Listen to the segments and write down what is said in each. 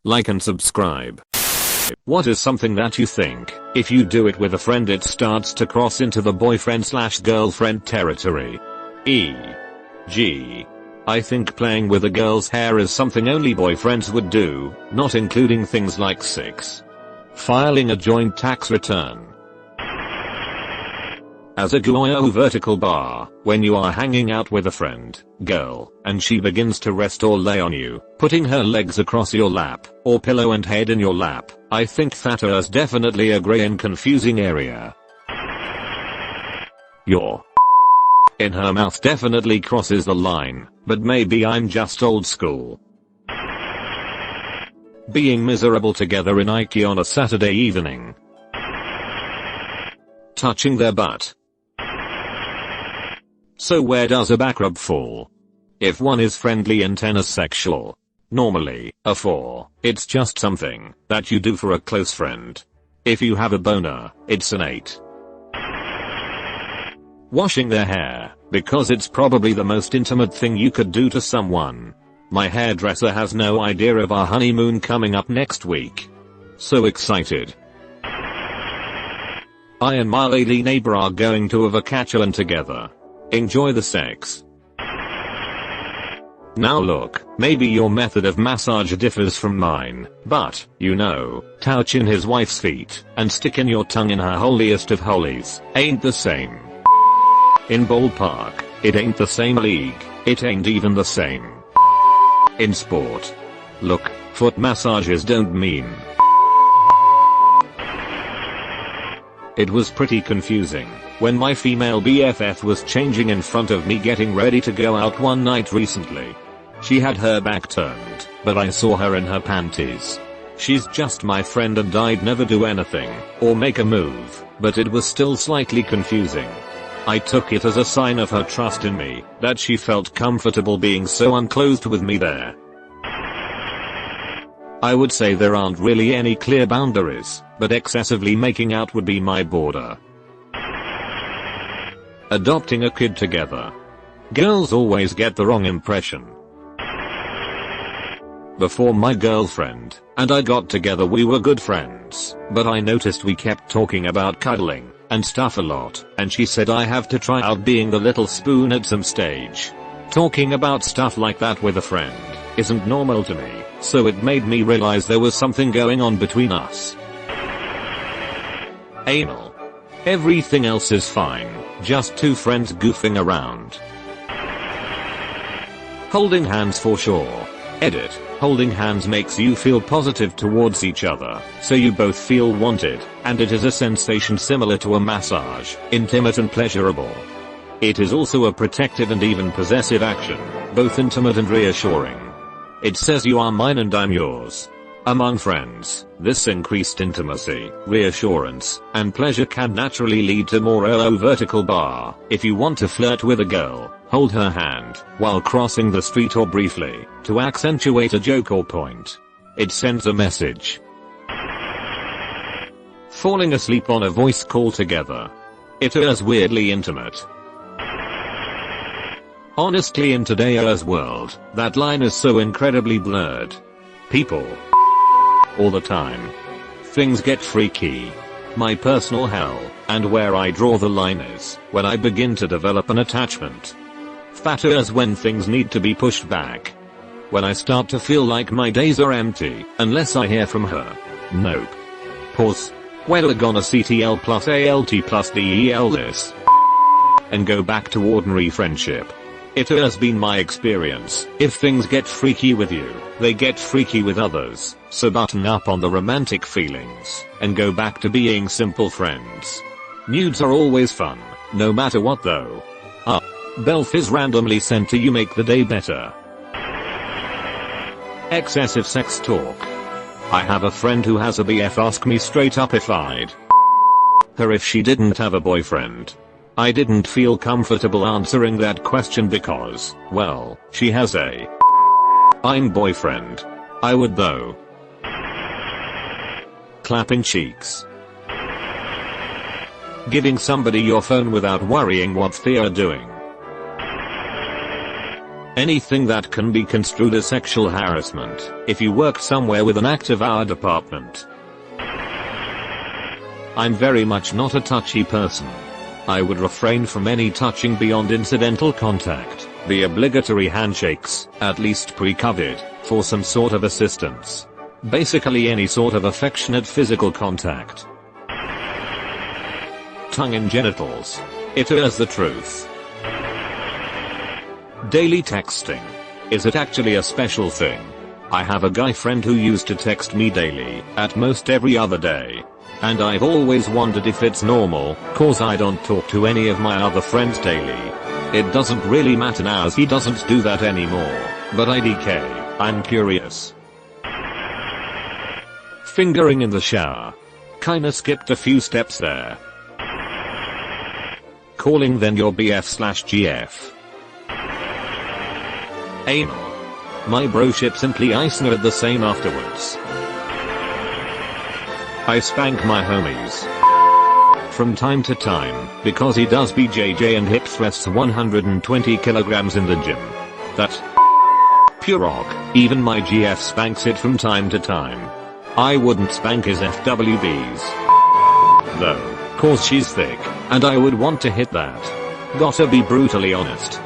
like and subscribe. What is something that you think, if you do it with a friend it starts to cross into the boyfriend/girlfriend territory? E.g. I think playing with a girl's hair is something only boyfriends would do, not including things like sex. Filing a joint tax return. As a guyo vertical bar, when you are hanging out with a friend, girl, and she begins to rest or lay on you, putting her legs across your lap, or pillow and head in your lap, I think that is definitely a grey and confusing area. Your in her mouth definitely crosses the line, but maybe I'm just old school. Being miserable together in IKEA on a Saturday evening. Touching their butt. So where does a back rub fall? If one is friendly and 10 is sexual. Normally, a 4, it's just something that you do for a close friend. If you have a boner, it's an 8. Washing their hair, because it's probably the most intimate thing you could do to someone. My hairdresser has no idea of our honeymoon coming up next week. So excited. I and my lady neighbor are going to a vacation together. Enjoy the sex. Now look, maybe your method of massage differs from mine, but, you know, touching his wife's feet, and sticking your tongue in her holiest of holies, ain't the same. In ballpark, it ain't the same league, it ain't even the same. In sport. Look, foot massages don't mean. It was pretty confusing when my female BFF was changing in front of me getting ready to go out one night recently. She had her back turned, but I saw her in her panties. She's just my friend and I'd never do anything, or make a move, but it was still slightly confusing. I took it as a sign of her trust in me, that she felt comfortable being so unclothed with me there. I would say there aren't really any clear boundaries, but excessively making out would be my border. Adopting a kid together. Girls always get the wrong impression. Before my girlfriend and I got together we were good friends, but I noticed we kept talking about cuddling and stuff a lot, and she said I have to try out being the little spoon at some stage. Talking about stuff like that with a friend isn't normal to me, so it made me realize there was something going on between us. Anal. Everything else is fine, just two friends goofing around. Holding hands for sure. Edit. Holding hands makes you feel positive towards each other, so you both feel wanted, and it is a sensation similar to a massage, intimate and pleasurable. It is also a protective and even possessive action, both intimate and reassuring. It says you are mine and I'm yours. Among friends, this increased intimacy, reassurance, and pleasure can naturally lead to more vertical bar. If you want to flirt with a girl, hold her hand while crossing the street or briefly to accentuate a joke or point. It sends a message. Falling asleep on a voice call together. It is weirdly intimate. Honestly, in today's world, that line is so incredibly blurred. People all the time. Things get freaky. My personal hell, and where I draw the line is when I begin to develop an attachment. Fatter is when things need to be pushed back. When I start to feel like my days are empty unless I hear from her. Nope. Pause. We're gonna CTL plus ALT plus DEL this and go back to ordinary friendship. It has been my experience, if things get freaky with you, they get freaky with others, so button up on the romantic feelings, and go back to being simple friends. Nudes are always fun, no matter what though. Belf is randomly sent to you make the day better. Excessive sex talk. I have a friend who has a BF ask me straight up if I'd her if she didn't have a boyfriend. I didn't feel comfortable answering that question because, well, she has a I'm boyfriend. I would though. Clapping cheeks. Giving somebody your phone without worrying what they are doing. Anything that can be construed as sexual harassment, if you work somewhere with an active hour department. I'm very much not a touchy person. I would refrain from any touching beyond incidental contact, the obligatory handshakes, at least pre-COVID, for some sort of assistance. Basically any sort of affectionate physical contact. Tongue in genitals. It is the truth. Daily texting. Is it actually a special thing? I have a guy friend who used to text me daily, at most every other day. And I've always wondered if it's normal, cause I don't talk to any of my other friends daily. It doesn't really matter now as he doesn't do that anymore, but IDK, I'm curious. Fingering in the shower. Kinda skipped a few steps there. Calling then your BF/GF. Anal. My broship simply icing at the same afterwards. I spank my homies. From time to time, because he does BJJ and hip thrusts 120 kilograms in the gym. That pure rock. Even my GF spanks it from time to time. I wouldn't spank his FWBs though, cause she's thick, and I would want to hit that. Gotta be brutally honest.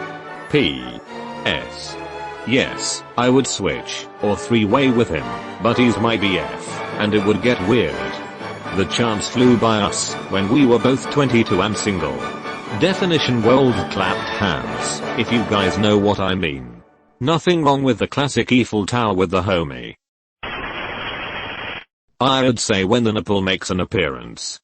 P.S. Yes, I would switch, or three-way with him, but he's my BF, and it would get weird. The chance flew by us, when we were both 22 and single. Definition world clapped hands, if you guys know what I mean. Nothing wrong with the classic Eiffel Tower with the homie. I'd say when the nipple makes an appearance.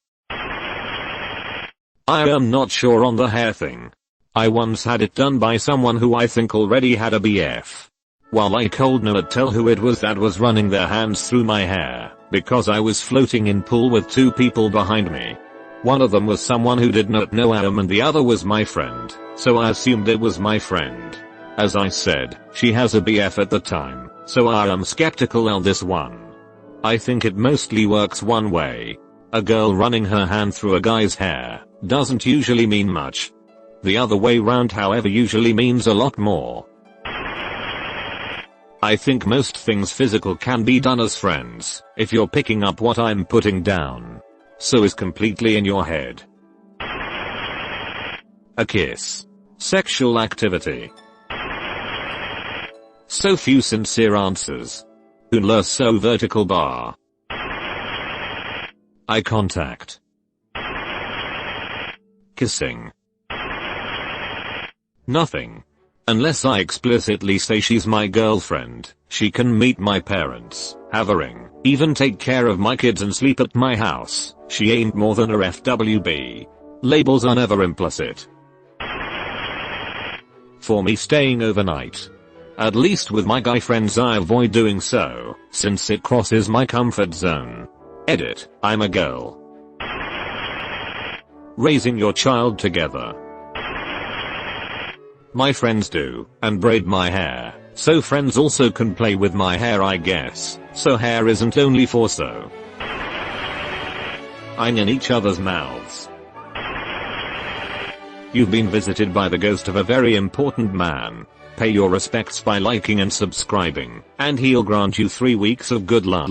I am not sure on the hair thing. I once had it done by someone who I think already had a BF. While I could not tell who it was that was running their hands through my hair, because I was floating in pool with two people behind me. One of them was someone who did not know I am and the other was my friend, so I assumed it was my friend. As I said, she has a BF at the time, so I am skeptical on this one. I think it mostly works one way. A girl running her hand through a guy's hair doesn't usually mean much. The other way round however usually means a lot more. I think most things physical can be done as friends, if you're picking up what I'm putting down. So is completely in your head. A kiss. Sexual activity. So few sincere answers. Unless so vertical bar. Eye contact. Kissing. Nothing. Unless I explicitly say she's my girlfriend, she can meet my parents, have a ring, even take care of my kids and sleep at my house. She ain't more than a FWB. Labels are never implicit. For me staying overnight. At least with my guy friends I avoid doing so, since it crosses my comfort zone. Edit, I'm a girl. Raising your child together. My friends do, and braid my hair, so friends also can play with my hair I guess, so hair isn't only for so. I'm in each other's mouths. You've been visited by the ghost of a very important man. Pay your respects by liking and subscribing, and he'll grant you 3 weeks of good luck.